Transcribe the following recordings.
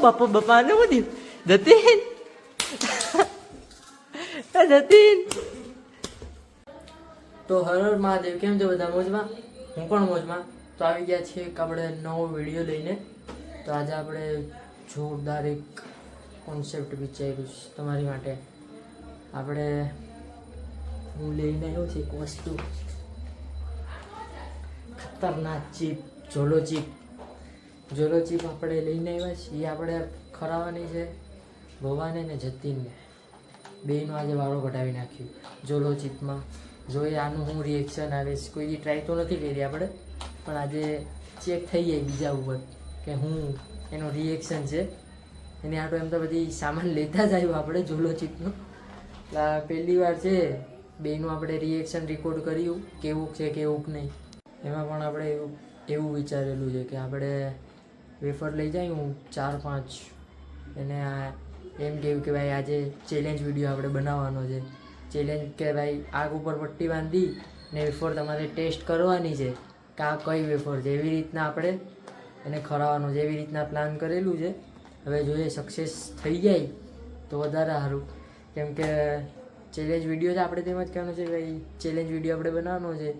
બાપાને શું થયું? જતીન જતીન. તો હર હર મહાદેવ. કેમ છો બધા? મોજમાં? હું પણ મોજમાં. તો આવી ગયા છીએ એક આપણે નવો વિડીયો લઈને. તો આજે આપણે જોરદાર એક કોન્સેપ્ટ વિચાર્યું છે તમારી માટે. આપણે હું લઈને આવ્યો છું એક વસ્તુ, ખતરનાક ચીપ, ઝોલો ચીપ. ઝોલો ચીપ આપણે લઈને આવ્યા છીએ. એ આપણે ખરાવાની છે ભવાને ને જતીનને, બેયનો આજે વાળો કઢાવી નાખ્યું ઝોલો ચીપમાં. જોઈએ આનું હું રિએક્શન આવે છે. કોઈ ટ્રાય તો નથી કરી આપણે, પણ આજે ચેક થઈ જાય બીજા ઉપર કે હું એનો રિએક્શન છે. એની આટો એમ તો બધી સામાન લેતા જ આવ્યું આપણે ઝોલો ચીપનો. પહેલી વાર છે બેયનું આપણે રિએક્શન રેકોર્ડ કર્યું, કેવું છે કેવું નહીં. એમાં પણ આપણે એવું વિચારેલું છે કે આપણે વેફર લઈ જાય હું 4-5 એને એમ કહ્યું કે ભાઈ આજે ચેલેન્જ વિડીયો આપણે બનાવવાનો છે. ચેલેન્જ કે ભાઈ આગ ઉપર પટ્ટી બાંધી ને વેફર તમારે ટેસ્ટ કરવાની છે કે આ કઈ વેફર છે. એવી રીતના આપણે એને ખરાવવાનો છે. એવી રીતના પ્લાન કરેલું છે. હવે જોઈએ સક્સેસ થઈ જાય તો વધારે સારું, કેમ કે ચેલેન્જ વિડીયો છે આપણે તેમ જ કહેવાનું છે ભાઈ ચેલેન્જ વિડીયો આપણે બનાવવાનો છે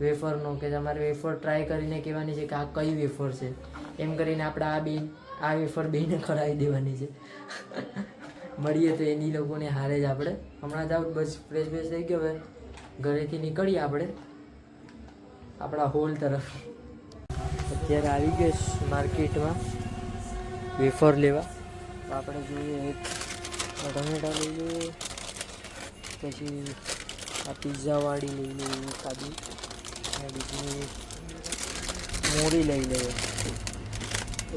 વેફરનો, કે તમારે વેફર ટ્રાય કરીને કહેવાની છે કે આ કઈ વેફર છે. એમ કરીને આપણે આ વેફર બેને ખરાવી દેવાની છે. મળીએ તો એની લોકોને હારે જ આપણે હમણાં જ આવું બસ ફ્રેશ થઈ ગયો. હવે ઘરેથી નીકળીએ આપણે આપણા હોલ તરફ. અત્યારે આવી ગયો માર્કેટમાં વેફર લેવા. તો આપણે જોઈએ એક ટમેટા લઈ લઈએ, પછી આ પિઝાવાળી લઈ લઈએ સાદી, અને બીજી મોરી લઈ લઈએ,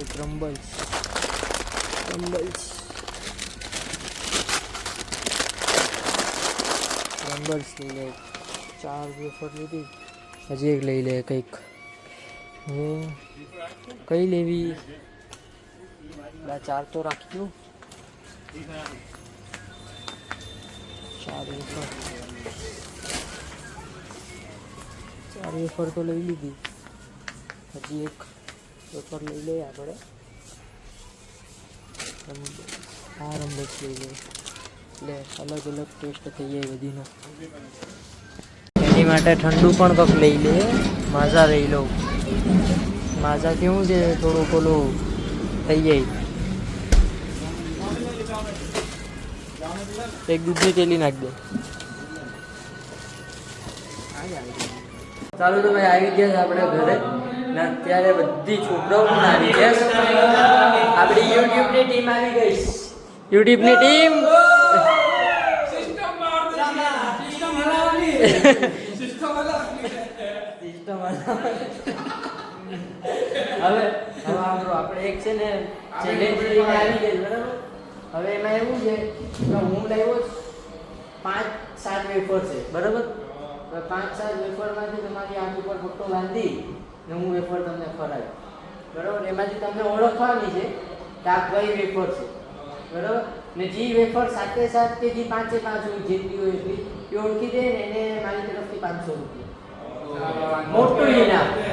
એક રંબલ્સ લઈ લે. 4 વેફર લીધી, હજી એક લઈ લે કંઈક. કઈ લેવી? 4 તો રાખ્યું. 4 વેફર તો લઈ લીધી, હજી એક વેફર લઈ લઈએ આપણે. આ રંબસ લઈ લઈએ એટલે અલગ અલગ ટેસ્ટ થઈ જાય બધીનો. એની માટે ઠંડુ પણ કંઈક લઈ લઈએ. માઝા લઈ લઉં. માઝા કેવું છે થોડું પેલું થઈ જાય. એક દૂધની તેલી નાખ દે. ચાલો તો ભાઈ આવી ગયા આપણે ઘરે ને અત્યારે બધી છોકરાઓ પણ આવી ગયા. આપણી યુટ્યુબની ટીમ આવી ગઈ. યુટ્યુબની ટીમ હવે આપણે એક છે ને ચેલેન્જ લઈને આવી ગઈ બરાબર. હવે એમાં એવું છે કે હું લાવ્યો 5-7 વેફર છે બરાબર. 5-7 વેફરમાંથી તમારી આંખ ઉપર પટ્ટો બાંધી ને હું વેફર તમને ખરાવી બરાબર. એમાંથી તમને ઓળખવાની છે કે આ કઈ વેફર છે બરાબર. ને જે વેફર 7-7 કે જે 5-5 જેટલી હોય એટલી એ ઓળખી દે ને એને મારી તરફથી 500 રૂપિયા મોટું ઇનામ. હવે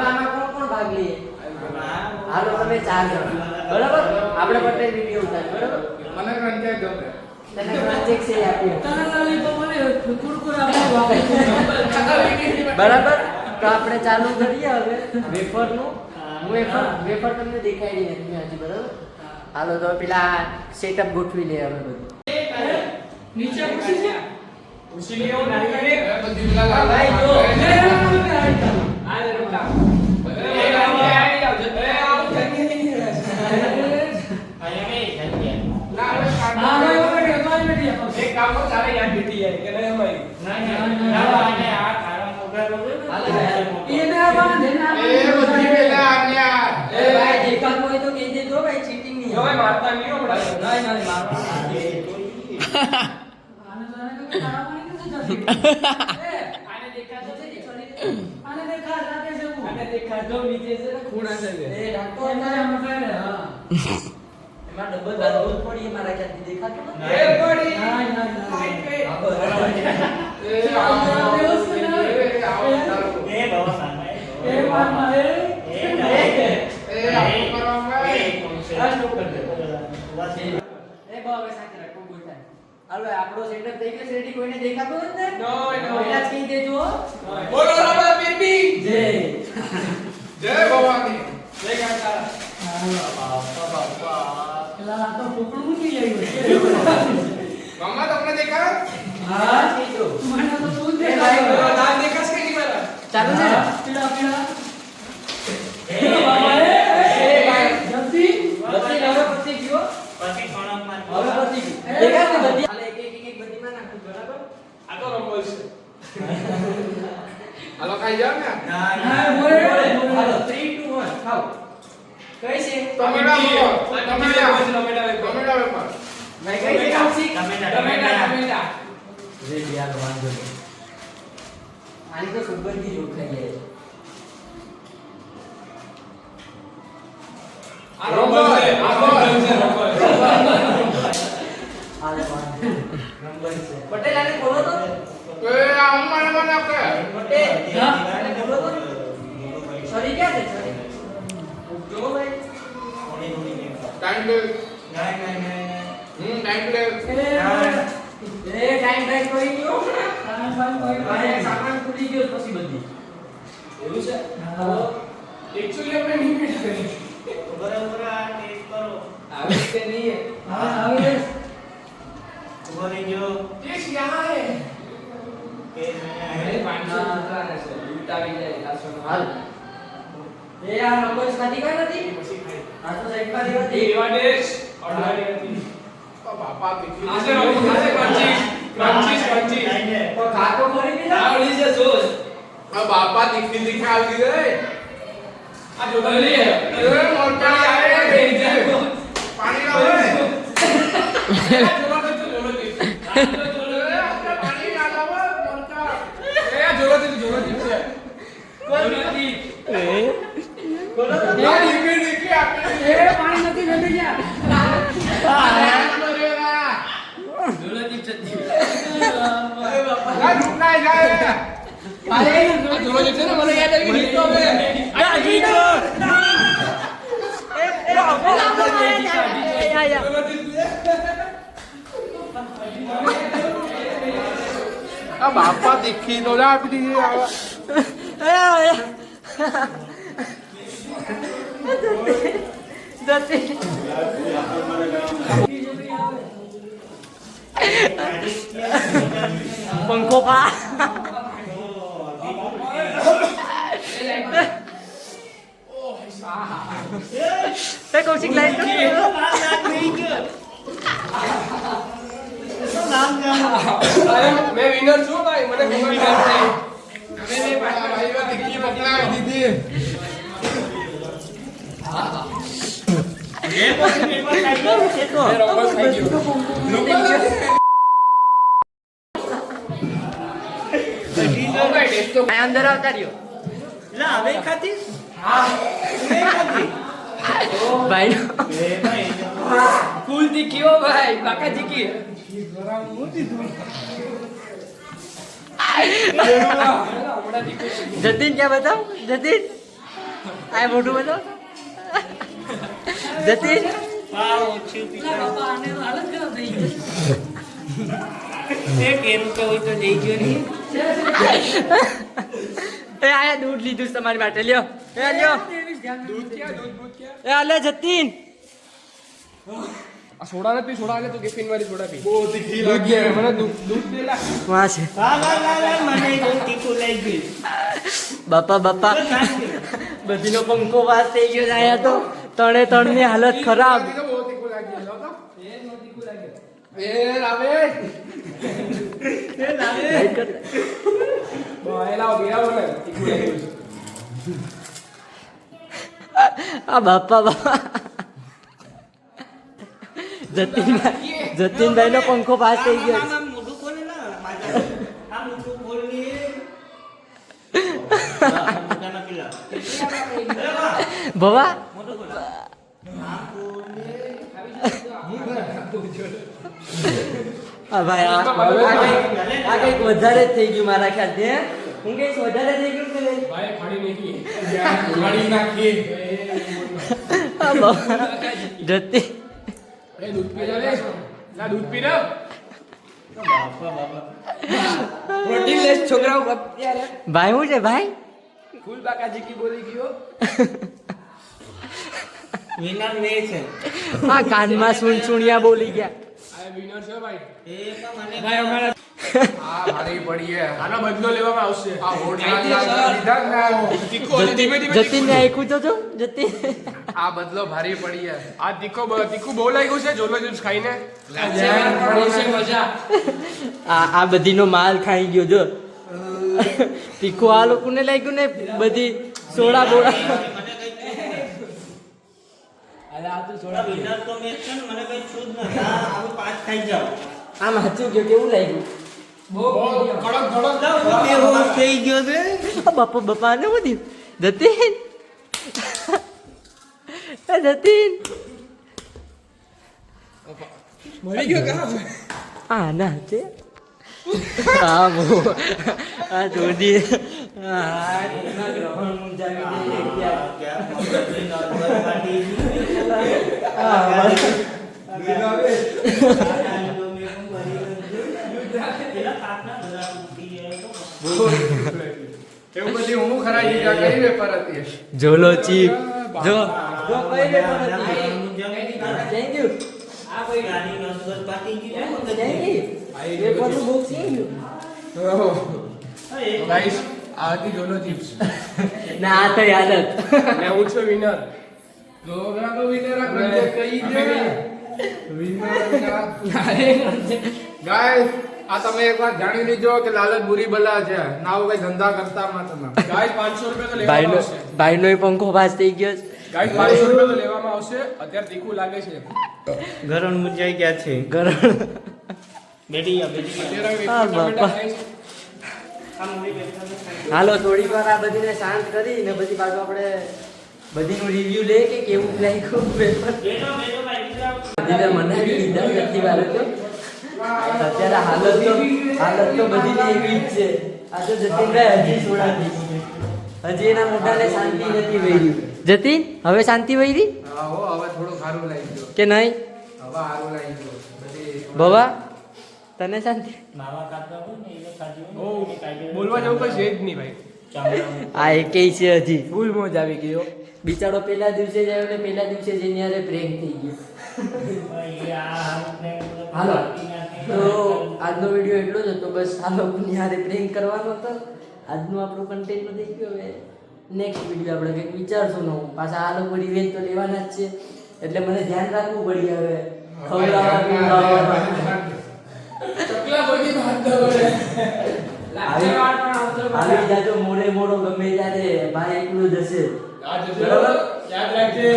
આમાં કોણ ભાગ લઈએ? હાલો તમે 4 જણ બરાબર. આપણે બટે વિડીયો ઉતાર બરાબર. મને કોન્ટેક્ટ દો. તને કોન્ટેક્ટ છે આપ્યો બરાબર. તો આપણે ચાલુ કરીએ હવે વેફરનું. વેફર તમને દેખાડી નથી હજી બરાબર. હાલો તો પેલા સેટઅપ ગોઠવી લે હવે બધું. નીચે ખુશી છે ખુશી લેવો નાની બધી પેલા ભાઈ જો આ લે રોકા એ આવી આવજો એ આવ જલ્દી નહીં એક કામ ચાલે યાર બેટી યાર કે નહીં ભાઈ ના આને આ ખારા મોગા રોગે એ ના બાંધે ના એ બધી પેલા આન્યા એ ભાઈ દેખા કોઈ તો કહી દે દો ભાઈ ચીટિંગ નહીં જો ભાઈ મારતા નહીં હો બડા નહીં મારવા આને તો ખારા પાણી કેસે જતી આને દેખા તો છે આને દેખા લાગે છે હું આને દેખા તો નીચે છે ને ખૂણા છે એ ડાકો અમારે મકાન હા એમાં ડબલ બાંધવું પડી મારા ક્યાંથી દેખાતો એ પડી ના એ બાબા એ માર એ હવે સાચી રાખો બોલતા હાલો આપણો સેટઅપ થઈ ગયો રેડી કોઈને દેખાતો નથી ને નો પહેલા જ કહી દેજો બોલો રામા પીરબી જય જય ભવાની જય કાકા બાપા પેલા આ તો પોપડું મૂકી આવ્યું મમ્મા તમને દેખા હા કીધો મને તો તું દેખાય નામ દેખાસ કે નહીં મારા ચાલો ને પીડા બાબા એ ભાઈ જલ્દી હવે પતી ગયો પછી કોણક માં હવે પતી ગયું દેખાય ને બધી હાલે એક બધી માં નાખું બરાબર આ તો રંબલ છે હાલો ખાઈ જાવ ને હા બોલે હાલો 3 2 1 ખાઓ કઈ છે ટમેટા વેપાર ભાઈ કઈ છે કાઉસી ટમેટા રેડી હાલો વાંધો નહીં આની તો ખબર થી જોક થઈ જાય આ રંબલ છે હાલે વાંધો નંબર છે પટેલ આને બોલો તો એ આ અમ્માને મને આપે પટેલ હા આને બોલો તો સોરી ક્યાં છે સોરી જો ભાઈ ટાઈમ લે નહીં ટાઈમ લે એ ટાઈમ ટાઈમ કોઈ ગયો ભાઈ સામાન તૂટી ગયો પછી બધી એવું છે હા એક્ચ્યુઅલી આપણે નહીં બેઠા બરાબર આ ટેસ્ટ કરો આવે કે નહીં હા આવે ઉભો રહી ગયો ટેસ્ટ યહાં હે કે અરે 500 રૂપિયા છે લૂટાવી જાય લાસો હાલ એ આ નંબર ખાતી કા નથી પછી ખાઈ આ તો સાઈડ માં દેવાતી એવા ટેસ્ટ ઓર્ડર હતી બાપા દેખી આસે ક્રંચી તો ખાતો કરી દીધા આવડી છે જોશ આ બાપા દીખી દીખી આવી ગઈ રે આ જોતા લે એ મોટા આવે પાણી લાવો પાણી ના લાવો મોટા એ જોરથી ના દીખી આપી એ પાણી નથી નથી ગયા ના ઢુકનાઈ જાય અરે જોરો છે ને મને યાદ આવી ગઈ તો હવે આ બાપા દીખી તો લા આપી દીધી પંખો પા તે કૌશિક લાઈન તો મેં વિનર છું ભાઈ મને ખબર નથી મેં ભાઈઓ દીખી બદલાવી દીધી અંદર આવતા રહ્યો લા હવે ખાતી ભાઈ એ ભાઈ ફૂલ તીખી હો ભાઈ બાકા તીખી જતીન क्या बताओ जतीन आए मोटू बताओ जतीन પાવ ઓછું એક એમ કે હોય તો જઈ ગયો નહીં એ આયા દૂધ લીધું છે તમારી માટે લ્યો એ લ્યો દૂધ ક્યાં એ આલે જતીન આ સોડા નથી સોડા આલે તો ટિફિન વાળી સોડા પી બહુ તીખી લાગી મને દૂધ દે લા વાહ છે હા મને જો તીખું લઈ ગયું બાપા બાપા બધીનો પંખો વાસ થઈ ગયો છે આયા તો તણે તણની હાલત ખરાબ બહુ તીખું લાગી લો તો એ નો તીખું લાગે એ રાવે બોયલા બીરા બોલે તીખું લાગ્યું આ બાપા બાપા જતીનભાઈ નો પંખો પાસ થઈ ગયો છે. મોઢું ખોલે ના આ મોઢું ખોલી મોઢાના પેલા ભવા મોઢું ખોલ આ ખોલે આ ભાઈ આ કંઈક વધારે જ થઈ ગયું મારા ખ્યાલથી હે? હું કઈક વધારે થઈ ગયું કે નહીં? ભાઈ ખાડી નાખી ખાડી નાખી આ બાપા જતી એ દૂધ પી લે લા દૂધ પી લે બાપા બાપા પ્રોટીન લેસ છોકરાઓ અત્યારે ભાઈ શું છે ભાઈ? ફૂલ બાકાજી કી બોલી ગયો વિનર મે છે આ કાનમાં સુણસુણિયા બોલી ગયા. આ વિનર છે ભાઈ એ તો મને ભાઈ અમારા આ ભારી પડી છે આનો બદલો લેવામાં આવશે આ હોટલ લીધા ને તીખો અને ધીમે ધીમે જતીનને આયકું તો જો જતીન. આ બદલો ભારી પડી છે આ તીખું બહુ લાગ્યું છે જોરવા ચિપ્સ ખાઈને આ બધીનો માલ ખાઈ ગયો જો. તીખું આ લોકોને લાગ્યું ને બધી સોડા બોડા. વિનર તો મેચ છે ને મને કઈ છૂટ નથી આવું 5 ખાઈ જાવ આમ હાચું ગયો કેવું લાગ્યું? એ હોશ થઈ ગયો છે બાપા બાપાને શું થયું? જતીન એ જતીન મળી ગયો કા આ ના છે આ બહુ આ જોડી આ ગ્રહણ મુંજાવી દે ક્યાં क्या नॉर्मल पार्टी એવું બધી હું ખરાઈ દીધા કઈ વેપાર હતી ઝોલો ચીપ જો જો કઈ વેપાર હતી. થેન્ક યુ આ કોઈ ગાડી નોર્મલ પાર્ટી થેન્ક યુ વેપારનું બહુ થેન્ક યુ. ગાઈસ આ હતી જોલો ચિપ્સ ના આ તો યાદ જ ને હું છું વિનર જોગરા તો વિનર આ ગંજે કહી દે વિનર ગાઈસ આ તમે એક વાર જાણી લીજો કે લાલચ બુરી બલા છે ના આવું કઈ ધંધા કરતા માં તમે ગાઈસ 500 રૂપિયા તો લેવામાં ભાઈનો આવશે ભાઈનો પંખો પાસ થઈ ગયો છે. ગાઈસ 500 રૂપિયા તો લેવામાં આવશે અત્યારે તીખું લાગે છે ગરણ મુંજાઈ ગયા છે ગરણ બેટી બેટી અત્યારે હા, બાપા. આ મૂવી બેઠા હાલો થોડીક વાર આ બધીને શાંત કરી ને પછી પાછું આપણે બધીનું રિવ્યુ લે કે કેવું લાગ્યું પેપર. બેઠો બેઠો ભાઈ બધીને મનાવી લીધા કેટલી વાર તો અત્યારે હાલત તો બધીની એવી જ છે. આ તો જતીનભાઈ હજી સોડાતી હજી એના મોઢાને શાંતિ નથી વહી. જતીન હવે શાંતિ વહી હા હો હવે થોડું સારું લાગી ગયું કે નહીં? હવે સારું લાગી ગયું બધી બાબા તને શાંતિ? માવા કાઢવા હોય ને એ કાઢી ઓ બોલવા જેવું કઈ છે જ નહીં ભાઈ ચામડા આ એકેય છે હજી. ફૂલ મોજ આવી ગયો બિચારો પેલા દિવસે જ આવ્યો ને પેલા દિવસે જ એની હારે પ્રેન્ક થઈ ગયો. ભાઈ આ હાલતને હાલો તો આજનો વિડીયો એટલો જ હતો. બસ આ લોકોની હારે પ્રેન્ક કરવાનો હતો. આજનું આપણું કન્ટેન્ટ તો થઈ ગયું. હવે નેક્સ્ટ વિડીયો આપણે કંઈક વિચારશું નવું. પાછા આ લોકો રિવેન્જ તો લેવાના જ છે એટલે મને ધ્યાન રાખવું પડી હવે ખવડાવવા પીવડાવવા. ચકલા બધી વાત કરે આવી જાજો મોડે મોડો ગમે ત્યારે ભાઈ એકલું જ હશે. આ જશે યાદ રાખજે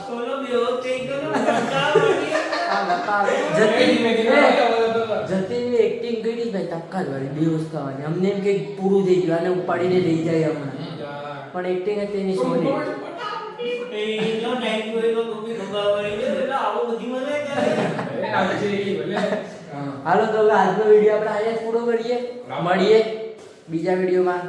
સોલો બેહો થઈ ગયો જતીનની એક્ટિંગ કરી ભાઈ તબકા વાળી બેહોશ થવાની. અમને એમ કે પૂરું થઈ ગયું આને ઉપાડીને લઈ જાય હમણાં પણ એક્ટિંગ હતી એની સોની. એ નો ટાઈમ કોઈ તો કોપી ખંભાવાળી છે એટલે આવો બધી મને કરે હાલો તો હવે આજનો વિડીયો આપણે અહીંયા જ પૂરો કરીએ. મળીએ બીજા વિડીયોમાં.